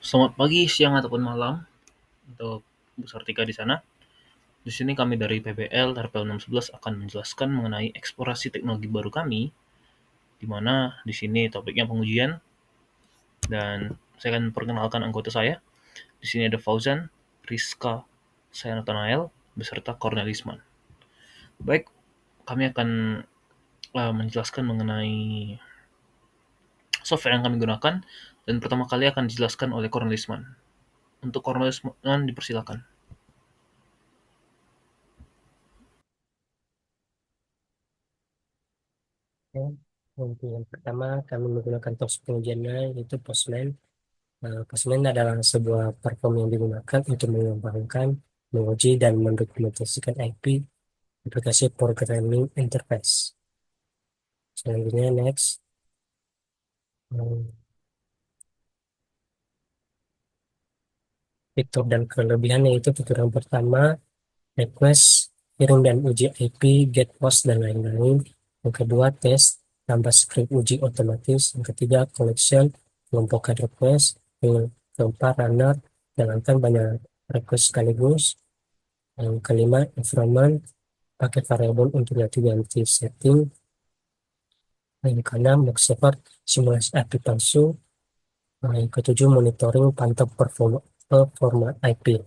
Selamat pagi, siang, ataupun malam untuk Bu Sartika di sana. Di sini kami dari PBL Tarpel 611 akan menjelaskan mengenai eksplorasi teknologi baru kami, di mana di sini topiknya pengujian, dan saya akan perkenalkan anggota saya. Di sini ada Fauzan, Rizka, saya Nathanael, beserta Cornelisman. Baik, kami akan menjelaskan mengenai software yang kami gunakan, dan pertama kali akan dijelaskan oleh Cornelisman. Untuk Cornelisman dipersilakan. Ya, untuk yang pertama kami menggunakan tools pengujiannya yaitu Postman. Postman adalah sebuah platform yang digunakan untuk mengembangkan, menguji, dan mendokumentasikan IP aplikasi programming interface. Selanjutnya next, eh, fitur dan kelebihannya itu fitur yang pertama request, kirim dan uji IP, get post dan lain-lain. Yang kedua tes, tambah script uji otomatis. Yang ketiga collection, kelompokkan request. Yang keempat runner, jalankan banyak request sekaligus. Yang kelima environment, pakai variabel untuk ganti-ganti setting. Yang keenam mock server, simulasi API palsu. Yang ketujuh monitoring pantau performa IP.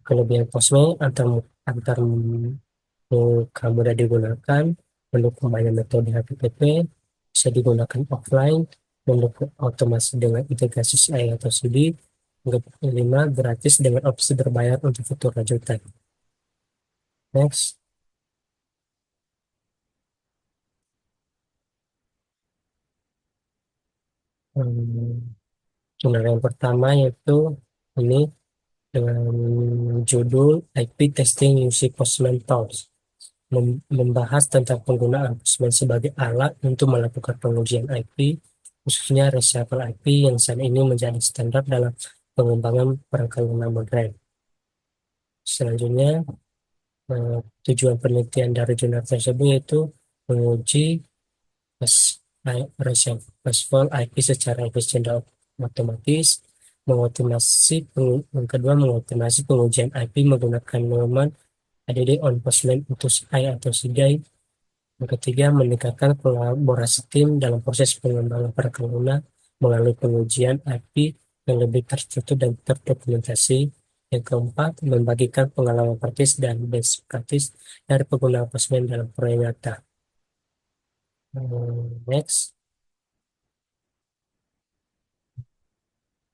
Kelebihan Postman antar mudah digunakan, mendukung banyak metode HTTP, bisa digunakan offline, mendukung otomasi dengan integrasi CI atau CD. Yang kelima, gratis dengan opsi berbayar untuk fitur lanjutan. Next, tutorial yang pertama yaitu ini dengan judul IP Testing Using Postman Tools. Membahas tentang penggunaan Postman sebagai alat untuk melakukan pengujian IP, khususnya reshuffle IP yang saat ini menjadi standar dalam pengembangan perangkat lunak modern. Selanjutnya, eh, tujuan penelitian dari jurnal tersebut yaitu menguji reshuffle IP secara efisien dan otomatis, yang kedua mengoptimasi pengujian IP menggunakan norma ADD on Postman untuk CI atau CDI. Yang ketiga, meningkatkan kolaborasi tim dalam proses pengembangan perangkat lunak melalui pengujian IP yang lebih terstruktur dan terdokumentasi. Yang keempat, membagikan pengalaman praktis dan best practice dari penggunaan Postman dalam proyek nyata. Next,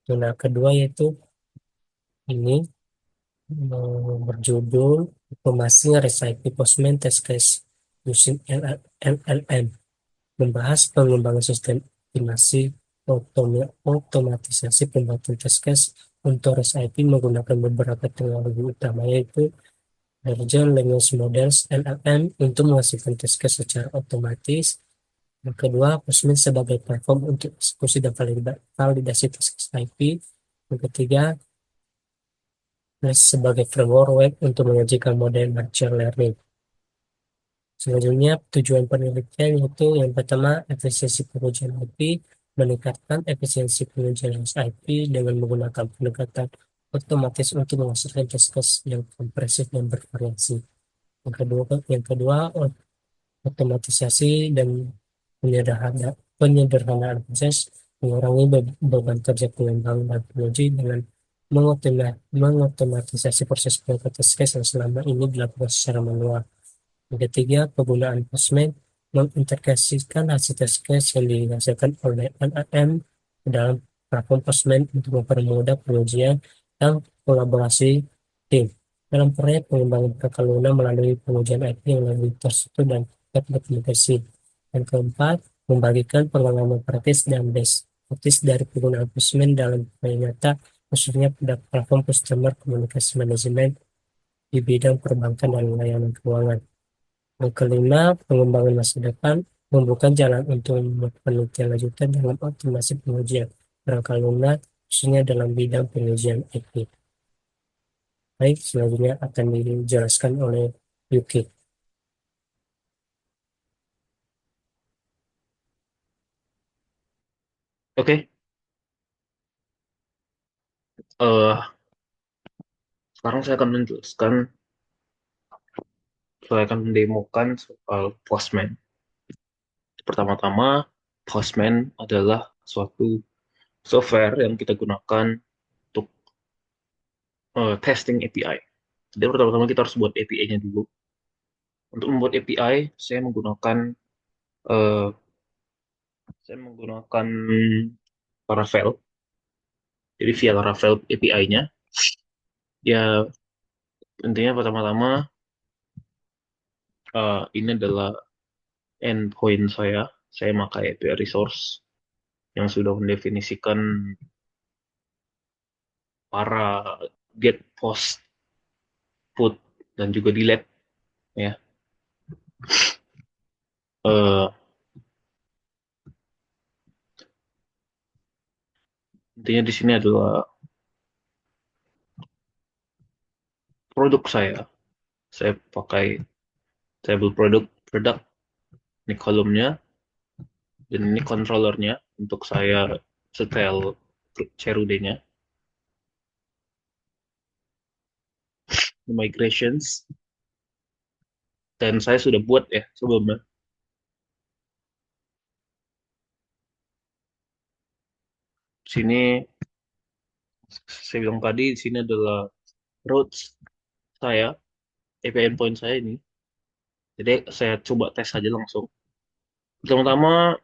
zona kedua yaitu ini berjudul Informasi Recipe Postman Test Case Using LLM, membahas pengembangan sistem estimasi otomatisasi pembuatan test case untuk REST IP menggunakan beberapa teknologi utama yaitu Large Language Models LLM untuk menghasilkan test case secara otomatis. Yang kedua, Postman sebagai platform untuk eksekusi dan validasi test case IP. Yang ketiga, REST sebagai framework web untuk menyajikan model machine learning. Selanjutnya, tujuan penelitian yaitu yang pertama, efisiensi pengujian IP, meningkatkan efisiensi pengujian IP dengan menggunakan pendekatan otomatis untuk menghasilkan test case yang kompresif dan bervariasi. Yang kedua, otomatisasi dan penyederhanaan proses, mengurangi beban kerja pengembang dan penguji dengan mengotomatisasi proses pengangkatan test case yang selama ini dilakukan secara manual. Yang ketiga, penggunaan Postman mengintegrasikan hasil test case yang dihasilkan oleh NLM ke dalam platform Postman untuk mempermudah pengujian dan kolaborasi tim dalam proyek pengembangan perangkat lunak melalui pengujian IP yang lebih terstruktur dan terdokumentasi. Yang keempat, membagikan pengalaman praktis dan best practice dari penggunaan Postman dalam proyek nyata, khususnya pada platform Customer Communication Management di bidang perbankan dan layanan keuangan. Yang kelima, pengembangan masa depan membuka jalan untuk penelitian lanjutan dalam optimasi pengujian perangkat lunak, khususnya dalam bidang pengujian IP. Baik, selanjutnya akan dijelaskan oleh Yuki. Oke, Eh, Sekarang saya akan mendemokan soal Postman. Pertama-tama, Postman adalah suatu software yang kita gunakan untuk testing API. Jadi pertama-tama kita harus buat API-nya dulu. Untuk membuat API, eh, saya menggunakan Laravel. Jadi via Laravel API-nya, ya intinya pertama-tama ini adalah endpoint saya. Saya pakai API resource yang sudah mendefinisikan para get, post, put, dan juga delete ya. Eh, Intinya di sini adalah produk saya. Saya pakai table produk ini kolomnya dan ini controllernya untuk saya setel CRUD-nya, migrations, dan saya sudah buat ya sebelumnya. Sini saya bilang tadi di sini adalah routes saya, API endpoint saya ini. Jadi saya coba tes saja langsung. Pertama-tama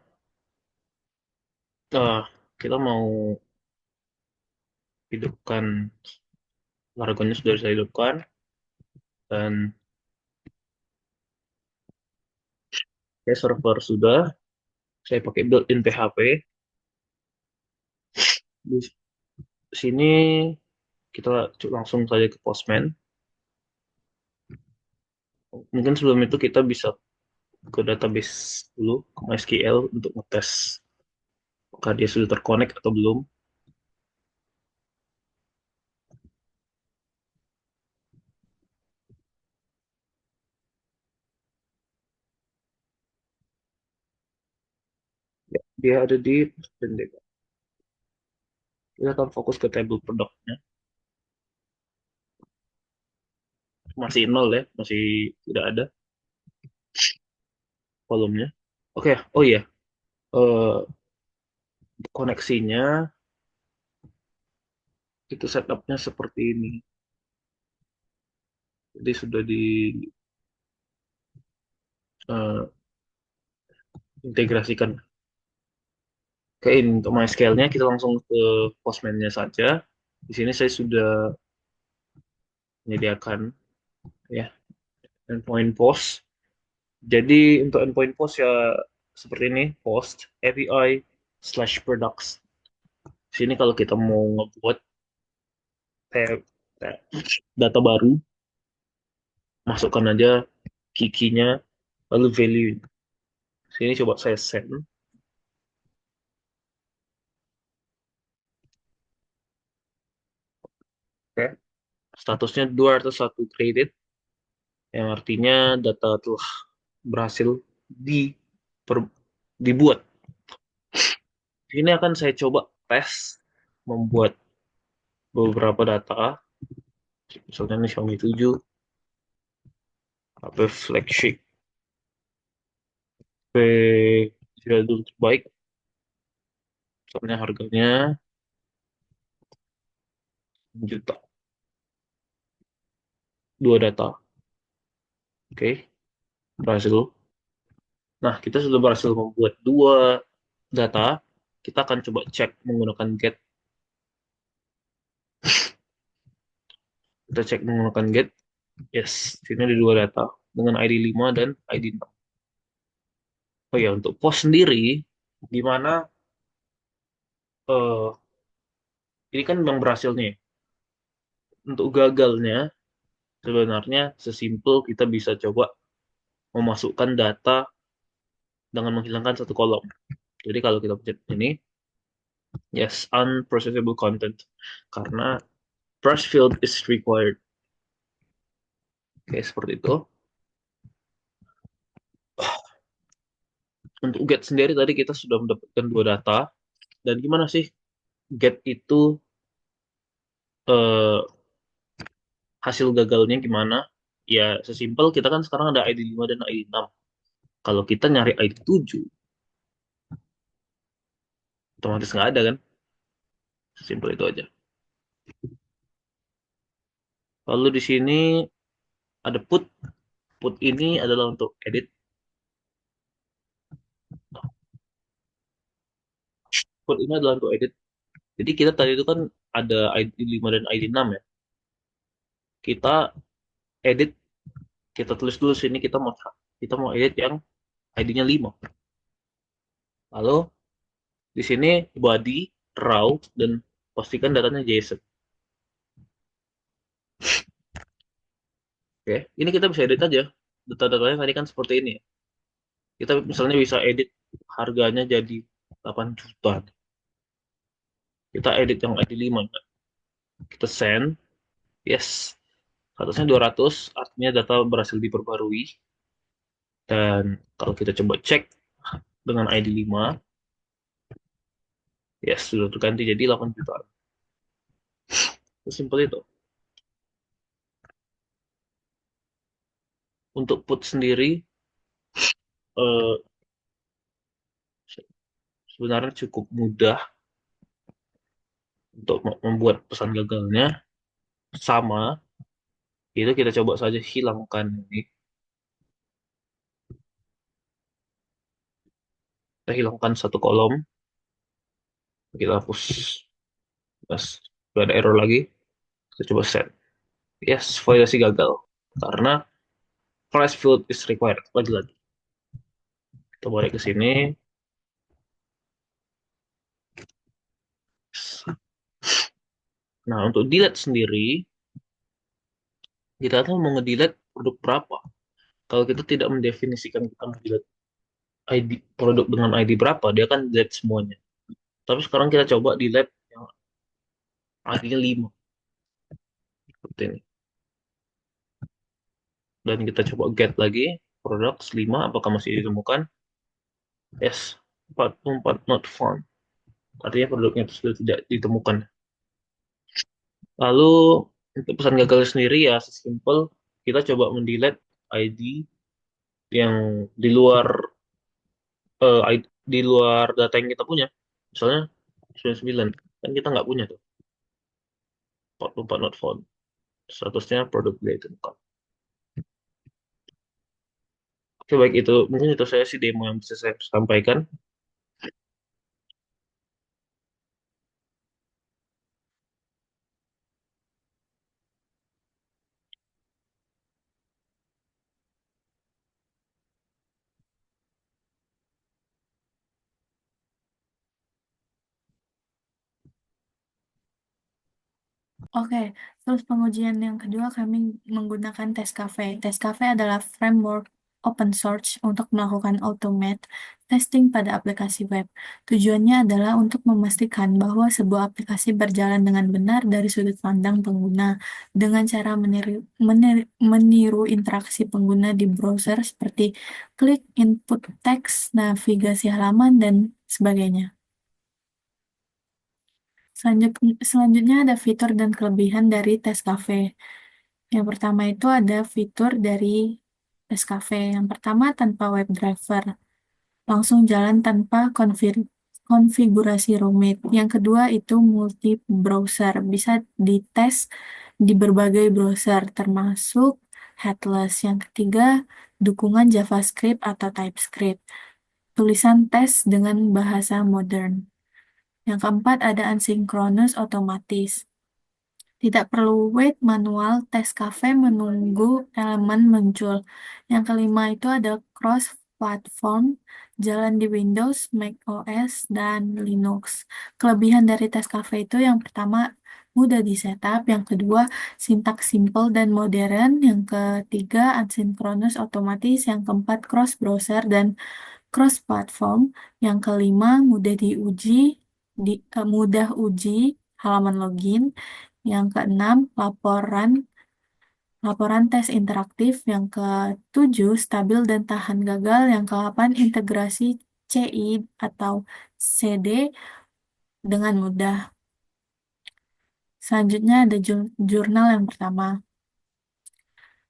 eh, kita mau hidupkan Largonya, sudah saya hidupkan, dan server sudah saya pakai built-in PHP. Di sini kita langsung saja ke Postman. Mungkin sebelum itu kita bisa ke database dulu, ke MySQL, untuk ngetes apakah dia sudah terkonek atau belum. Ya, dia ada di Postman. Kita akan fokus ke table produknya. Masih nol ya, masih tidak ada kolomnya. Oke, oh iya, eh, koneksinya itu setupnya seperti ini. Jadi sudah diintegrasikan. Oke, ini untuk MySQL-nya kita langsung ke Postman-nya saja. Di sini saya sudah menyediakan ya endpoint post. Jadi untuk endpoint post ya seperti ini, post API slash products. Di sini kalau kita mau ngebuat tab, tab data baru, masukkan aja key-nya lalu value. Sini coba saya send. Oke. Statusnya 201 created, yang artinya data telah berhasil di dibuat. Ini akan saya coba tes membuat beberapa data, misalnya ini Xiaomi 7, HP flagship, HP jadul terbaik, misalnya harganya 1 juta. Dua data, oke, berhasil. Nah, kita sudah berhasil membuat dua data. Kita akan coba cek menggunakan get. Kita cek menggunakan get. Yes, sini ada dua data dengan ID 5 dan ID 6. Oh ya, untuk post sendiri, gimana eh ini kan yang berhasil nih. Untuk gagalnya, sebenarnya sesimpel kita bisa coba memasukkan data dengan menghilangkan satu kolom. Jadi kalau kita pencet ini, yes, unprocessable content. Karena brush field is required. Oke, seperti itu. Untuk get sendiri tadi kita sudah mendapatkan dua data. Dan gimana sih get itu eh, hasil gagalnya gimana? Ya sesimpel kita kan sekarang ada ID 5 dan ID 6. Kalau kita nyari ID 7, otomatis nggak ada kan? Sesimpel itu aja. Lalu di sini ada put. Put ini adalah untuk edit. Put ini adalah untuk edit. Jadi kita tadi itu kan ada ID 5 dan ID 6 ya. Kita edit, kita tulis dulu sini kita mau edit yang ID-nya 5. Lalu di sini body, raw, dan pastikan datanya JSON. Oke, ini kita bisa edit aja. Data-datanya tadi kan seperti ini ya. Kita misalnya bisa edit harganya jadi 8 juta. Kita edit yang ID 5. Kita send. Yes. Statusnya 200, artinya data berhasil diperbarui. Dan kalau kita coba cek dengan ID 5, yes, sudah terganti jadi 8 juta. Sesimpel itu. Untuk put sendiri, eh, sebenarnya cukup mudah untuk membuat pesan gagalnya. Sama, itu kita coba saja hilangkan ini. Kita hilangkan satu kolom, kita hapus. Yes, udah ada error lagi, kita coba send. Yes, validasi gagal. Karena price field is required. Lagi-lagi. Kita balik ke sini. Nah, untuk delete sendiri, kita tuh mau ngedelete produk berapa. Kalau kita tidak mendefinisikan kita mau delete ID, produk dengan ID berapa, dia akan delete semuanya. Tapi sekarang kita coba delete yang ID-nya 5. Seperti ini. Dan kita coba get lagi, produk 5, apakah masih ditemukan? Yes, 44 not found. Artinya produknya itu sudah tidak ditemukan. Lalu untuk pesan gagal sendiri ya sesimpel kita coba mendelete ID yang di luar di luar data yang kita punya. Misalnya 99 kan kita nggak punya tuh 44 not found. Statusnya produk tidak ditemukan. Oke baik itu mungkin itu saya sih demo yang bisa saya sampaikan. Oke, terus pengujian yang kedua kami menggunakan Testcafe. Testcafe adalah framework open source untuk melakukan automate testing pada aplikasi web. Tujuannya adalah untuk memastikan bahwa sebuah aplikasi berjalan dengan benar dari sudut pandang pengguna dengan cara meniru interaksi pengguna di browser seperti klik, input teks, navigasi halaman, dan sebagainya. Selanjutnya ada fitur dan kelebihan dari Testcafe. Yang pertama itu ada fitur dari Testcafe. Yang pertama tanpa WebDriver, langsung jalan tanpa konfigurasi rumit. Yang kedua itu multi browser, bisa dites di berbagai browser termasuk headless. Yang ketiga, dukungan JavaScript atau TypeScript. Tulisan tes dengan bahasa modern. Yang keempat ada asynchronous otomatis. Tidak perlu wait manual tes cafe menunggu elemen muncul. Yang kelima itu ada cross platform, jalan di Windows, Mac OS, dan Linux. Kelebihan dari tes cafe itu yang pertama mudah di setup, yang kedua sintaks simple dan modern, yang ketiga asynchronous otomatis, yang keempat cross browser dan cross platform, yang kelima mudah uji halaman login, yang keenam laporan tes interaktif, yang ketujuh stabil dan tahan gagal, yang kedelapan integrasi CI atau CD dengan mudah. Selanjutnya ada jurnal yang pertama.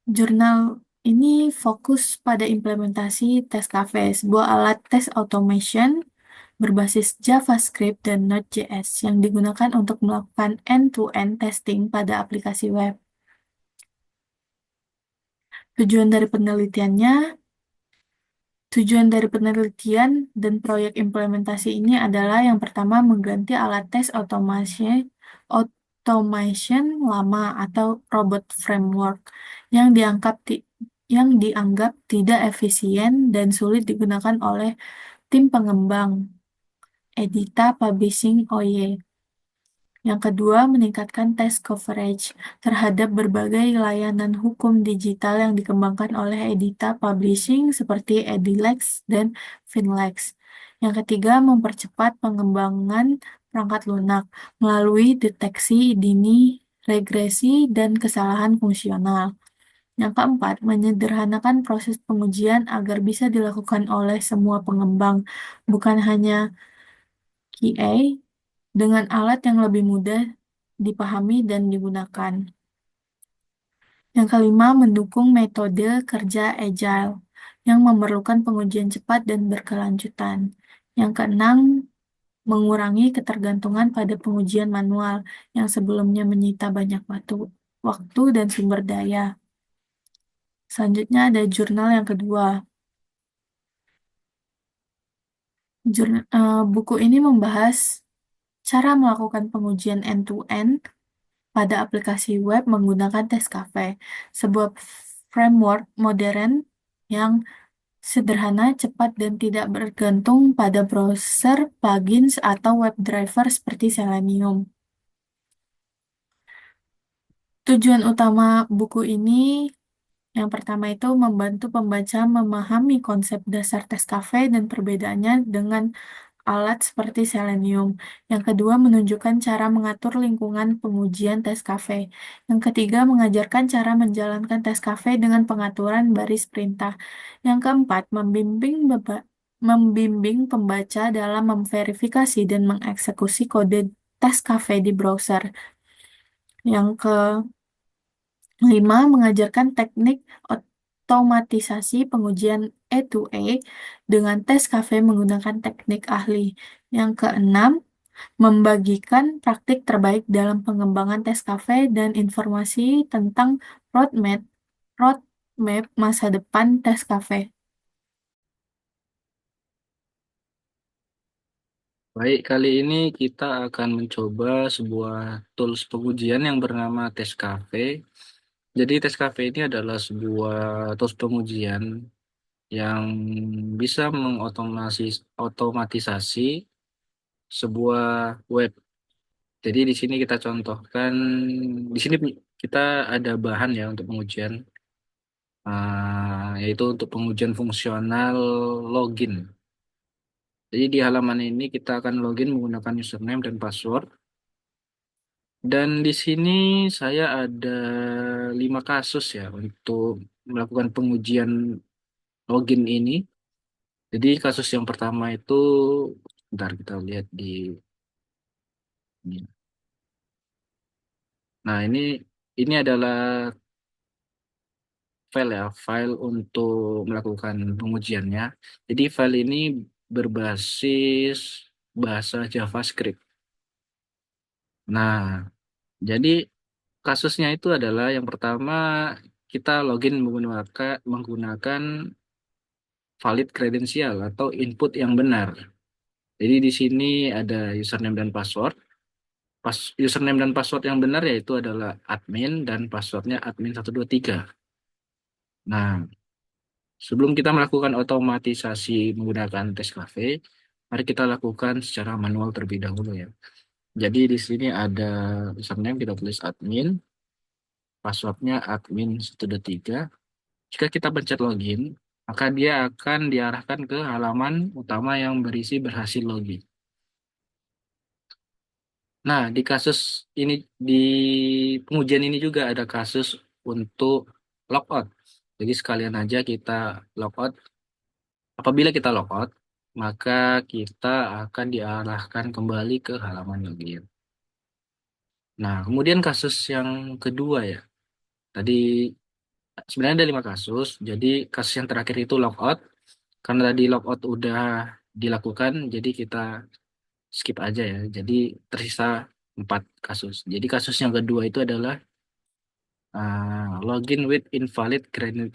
Jurnal ini fokus pada implementasi tes cafe, sebuah alat tes automation berbasis JavaScript dan Node.js yang digunakan untuk melakukan end-to-end testing pada aplikasi web. Tujuan dari penelitiannya Tujuan dari penelitian dan proyek implementasi ini adalah yang pertama mengganti alat tes automation lama atau robot framework yang dianggap tidak efisien dan sulit digunakan oleh tim pengembang Edita Publishing OY. Yang kedua, meningkatkan test coverage terhadap berbagai layanan hukum digital yang dikembangkan oleh Edita Publishing seperti Edilex dan Finlex. Yang ketiga, mempercepat pengembangan perangkat lunak melalui deteksi dini, regresi, dan kesalahan fungsional. Yang keempat, menyederhanakan proses pengujian agar bisa dilakukan oleh semua pengembang, bukan hanya QA dengan alat yang lebih mudah dipahami dan digunakan. Yang kelima, mendukung metode kerja agile yang memerlukan pengujian cepat dan berkelanjutan. Yang keenam, mengurangi ketergantungan pada pengujian manual yang sebelumnya menyita banyak waktu dan sumber daya. Selanjutnya ada jurnal yang kedua. Buku ini membahas cara melakukan pengujian end-to-end pada aplikasi web menggunakan Tescafe, sebuah framework modern yang sederhana, cepat, dan tidak bergantung pada browser, plugins, atau web driver seperti Selenium. Tujuan utama buku ini yang pertama itu membantu pembaca memahami konsep dasar Tescafe dan perbedaannya dengan alat seperti Selenium. Yang kedua, menunjukkan cara mengatur lingkungan pengujian tes cafe. Yang ketiga, mengajarkan cara menjalankan tes cafe dengan pengaturan baris perintah. Yang keempat, membimbing pembaca dalam memverifikasi dan mengeksekusi kode tes cafe di browser. Yang kelima, mengajarkan teknik otomatisasi pengujian E2E dengan tes cafe menggunakan teknik ahli. Yang keenam, membagikan praktik terbaik dalam pengembangan tes cafe dan informasi tentang roadmap roadmap masa depan tes cafe. Baik, kali ini kita akan mencoba sebuah tools pengujian yang bernama Tescafe. Jadi Tescafe ini adalah sebuah tools pengujian yang bisa otomatisasi sebuah web. Jadi di sini kita contohkan, di sini kita ada bahan ya untuk pengujian, yaitu untuk pengujian fungsional login. Jadi di halaman ini kita akan login menggunakan username dan password. Dan di sini saya ada 5 kasus ya untuk melakukan pengujian login ini. Jadi kasus yang pertama itu, bentar kita lihat di ini. Nah ini adalah file ya, file untuk melakukan pengujiannya. Jadi file ini berbasis bahasa JavaScript. Nah, jadi kasusnya itu adalah yang pertama kita login menggunakan valid kredensial atau input yang benar. Jadi di sini ada username dan password. Username dan password yang benar yaitu adalah admin dan passwordnya admin123. Nah, sebelum kita melakukan otomatisasi menggunakan Tescafe, mari kita lakukan secara manual terlebih dahulu ya. Jadi di sini ada username kita tulis admin, passwordnya admin123. Jika kita pencet login, maka dia akan diarahkan ke halaman utama yang berisi berhasil login. Nah, di kasus ini, di pengujian ini juga ada kasus untuk logout. Jadi sekalian aja kita logout. Apabila kita logout, maka kita akan diarahkan kembali ke halaman login. Nah, kemudian kasus yang kedua ya. Tadi sebenarnya ada 5 kasus. Jadi kasus yang terakhir itu logout. Karena tadi logout udah dilakukan, jadi kita skip aja ya. Jadi tersisa 4 kasus. Jadi kasus yang kedua itu adalah login with invalid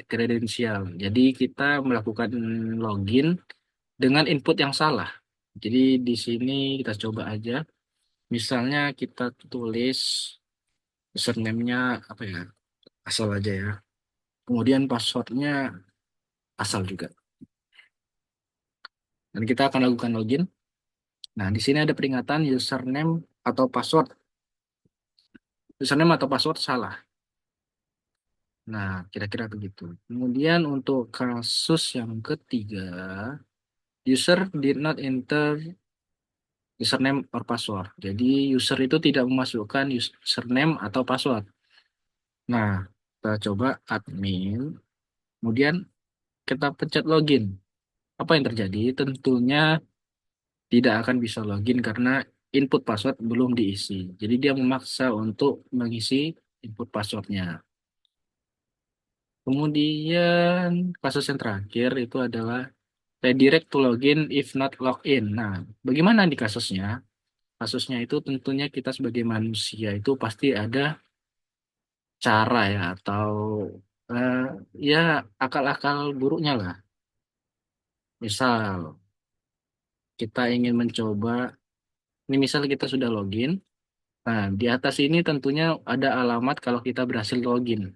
credential. Jadi kita melakukan login dengan input yang salah. Jadi di sini kita coba aja. Misalnya kita tulis username-nya apa ya? Asal aja ya. Kemudian passwordnya asal juga. Dan kita akan lakukan login. Nah, di sini ada peringatan username atau password salah. Nah, kira-kira begitu. Kemudian untuk kasus yang ketiga, user did not enter username or password. Jadi user itu tidak memasukkan username atau password. Nah, kita coba admin, kemudian kita pencet login. Apa yang terjadi? Tentunya tidak akan bisa login karena input password belum diisi. Jadi dia memaksa untuk mengisi input passwordnya. Kemudian kasus yang terakhir itu adalah redirect to login if not login. Nah, bagaimana di kasusnya? Kasusnya itu tentunya kita sebagai manusia itu pasti ada cara ya atau eh, ya akal-akal buruknya lah. Misal kita ingin mencoba, ini misal kita sudah login. Nah, di atas ini tentunya ada alamat kalau kita berhasil login.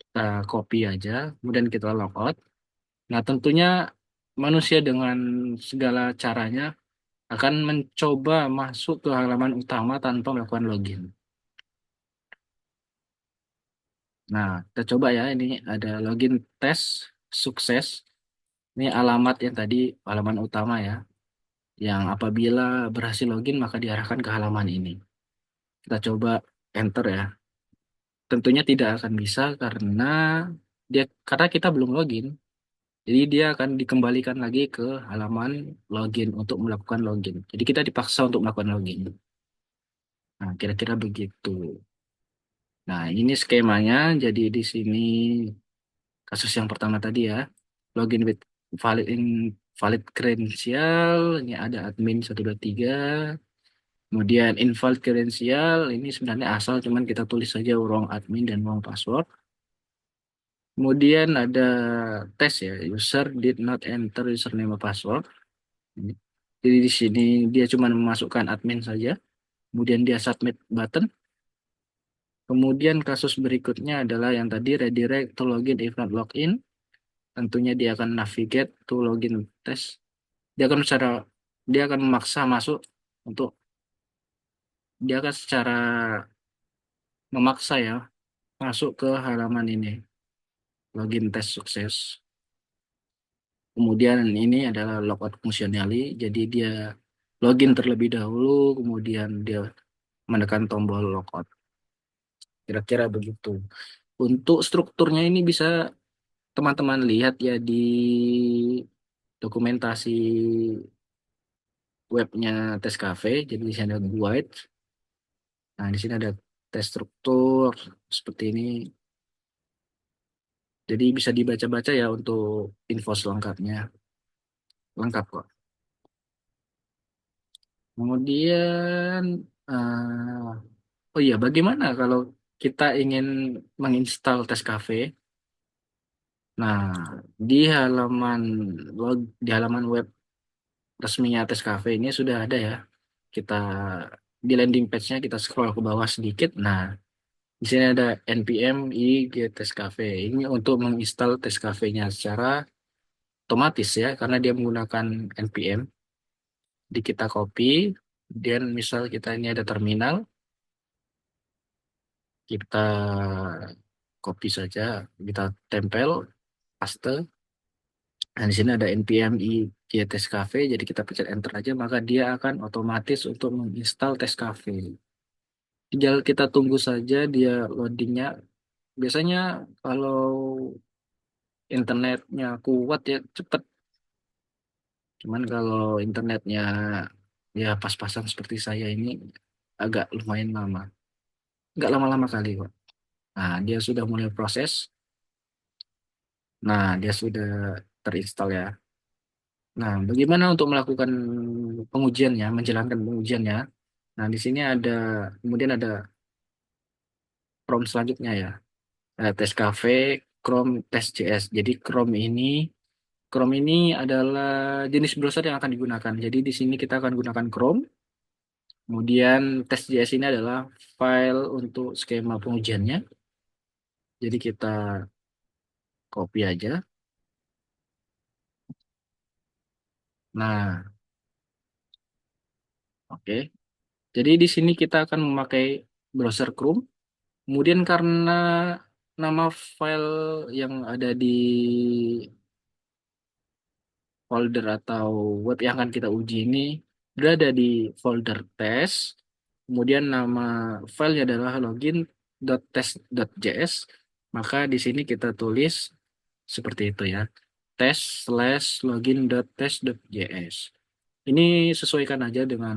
Kita copy aja, kemudian kita logout. Nah, tentunya manusia dengan segala caranya akan mencoba masuk ke halaman utama tanpa melakukan login. Nah, kita coba ya, ini ada login tes sukses. Ini alamat yang tadi, halaman utama ya, yang apabila berhasil login maka diarahkan ke halaman ini. Kita coba enter ya. Tentunya tidak akan bisa karena kita belum login. Jadi dia akan dikembalikan lagi ke halaman login untuk melakukan login. Jadi kita dipaksa untuk melakukan login. Nah, kira-kira begitu. Nah, ini skemanya. Jadi di sini kasus yang pertama tadi ya, login with valid credential. Ini ada admin 123. Kemudian invalid credential. Ini sebenarnya asal, cuman kita tulis saja wrong admin dan wrong password. Kemudian ada tes ya, user did not enter username or password. Jadi di sini dia cuma memasukkan admin saja. Kemudian dia submit button. Kemudian kasus berikutnya adalah yang tadi redirect to login if not login. Tentunya dia akan navigate to login test. Dia akan memaksa masuk untuk dia akan secara memaksa ya masuk ke halaman ini login tes sukses. Kemudian ini adalah logout functionally, jadi dia login terlebih dahulu, kemudian dia menekan tombol logout. Kira-kira begitu. Untuk strukturnya ini bisa teman-teman lihat ya di dokumentasi webnya Tes Cafe. Jadi di sini ada guide. Nah, di sini ada tes struktur seperti ini. Jadi bisa dibaca-baca ya untuk info selengkapnya. Lengkap kok. Kemudian, oh iya, bagaimana kalau kita ingin menginstal Tes Cafe? Nah, di halaman web resminya Tes Cafe ini sudah ada ya. Kita di landing page-nya kita scroll ke bawah sedikit. Nah, di sini ada npm i get Tes Cafe. Ini untuk menginstal Tes Cafe-nya secara otomatis ya, karena dia menggunakan npm. Di kita copy, dan misal kita ini ada terminal, kita copy saja, kita tempel, paste. Nah, di sini ada npm i Test Cafe, jadi kita pencet enter aja, maka dia akan otomatis untuk menginstal Test Cafe. Tinggal kita tunggu saja dia loadingnya. Biasanya kalau internetnya kuat ya cepet. Cuman kalau internetnya ya pas-pasan seperti saya ini, agak lumayan lama. Nggak lama-lama kali kok. Nah, dia sudah mulai proses. Nah, dia sudah terinstall ya. Nah, bagaimana untuk melakukan pengujiannya, menjalankan pengujiannya? Nah, di sini ada, kemudian ada prompt selanjutnya ya. Ada tes cafe, Chrome, tes JS. Jadi Chrome ini adalah jenis browser yang akan digunakan. Jadi di sini kita akan gunakan Chrome. Kemudian tes JS ini adalah file untuk skema pengujiannya. Jadi kita copy aja. Nah, oke. Jadi di sini kita akan memakai browser Chrome. Kemudian karena nama file yang ada di folder atau web yang akan kita uji ini berada di folder test. Kemudian nama filenya adalah login.test.js. Maka di sini kita tulis seperti itu ya. test/login.test.js. Ini sesuaikan aja dengan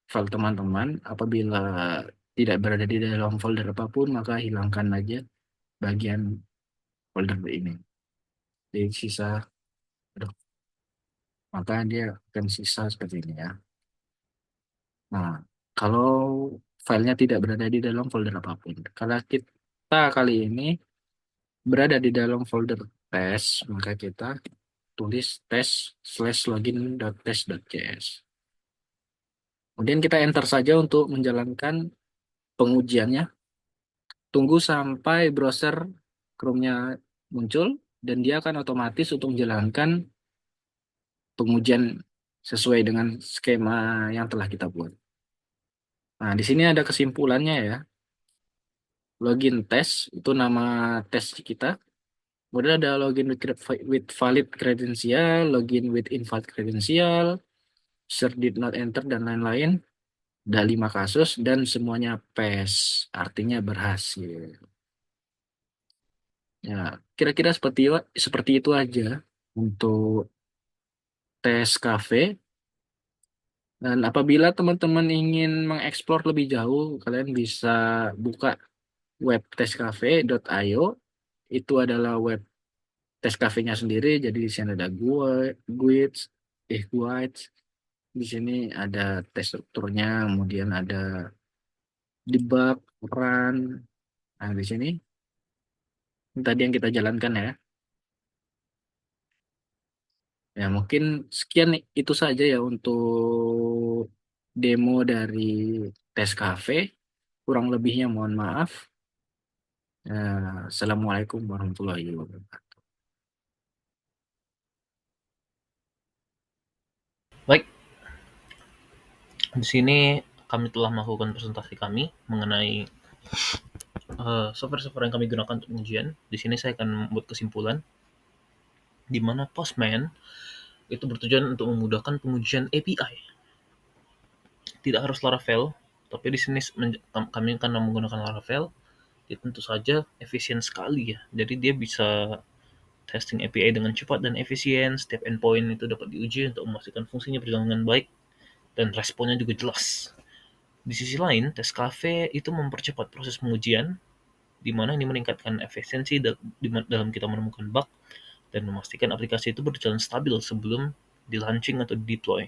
file teman-teman. Apabila tidak berada di dalam folder apapun, maka hilangkan aja bagian folder ini. Jadi sisa, aduh, maka dia akan sisa seperti ini ya. Nah, kalau filenya tidak berada di dalam folder apapun. Kalau kita kali ini berada di dalam folder test, maka kita tulis test/login.test.js. Kemudian kita enter saja untuk menjalankan pengujiannya. Tunggu sampai browser Chrome-nya muncul dan dia akan otomatis untuk menjalankan pengujian sesuai dengan skema yang telah kita buat. Nah, di sini ada kesimpulannya ya. Login test itu nama tes kita. Kemudian ada login with valid credential, login with invalid credential, user did not enter dan lain-lain. Ada 5 kasus dan semuanya pass, artinya berhasil. Ya, kira-kira seperti itu aja untuk tes cafe. Dan apabila teman-teman ingin mengeksplor lebih jauh, kalian bisa buka web testcafe.io. Itu adalah web tes cafe-nya sendiri. Jadi di sini ada guides, guides. Di sini ada tes strukturnya, kemudian ada debug, run. Nah, di sini tadi yang kita jalankan ya. Ya, mungkin sekian itu saja ya untuk demo dari tes cafe. Kurang lebihnya mohon maaf. Assalamualaikum warahmatullahi wabarakatuh. Baik, di sini kami telah melakukan presentasi kami mengenai software-software yang kami gunakan untuk pengujian. Di sini saya akan membuat kesimpulan di mana Postman itu bertujuan untuk memudahkan pengujian API. Tidak harus Laravel, tapi di sini kami akan menggunakan Laravel. Ya, tentu saja efisien sekali ya. Jadi dia bisa testing API dengan cepat dan efisien. Setiap endpoint itu dapat diuji untuk memastikan fungsinya berjalan dengan baik dan responnya juga jelas. Di sisi lain, tes cafe itu mempercepat proses pengujian, di mana ini meningkatkan efisiensi dalam kita menemukan bug dan memastikan aplikasi itu berjalan stabil sebelum di launching atau deploy.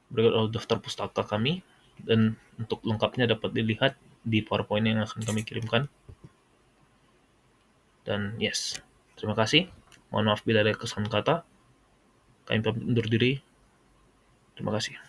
Berikut adalah daftar pustaka kami, dan untuk lengkapnya dapat dilihat di PowerPoint yang akan kami kirimkan. Dan yes, terima kasih. Mohon maaf bila ada kesalahan kata. Kami pamit undur diri. Terima kasih.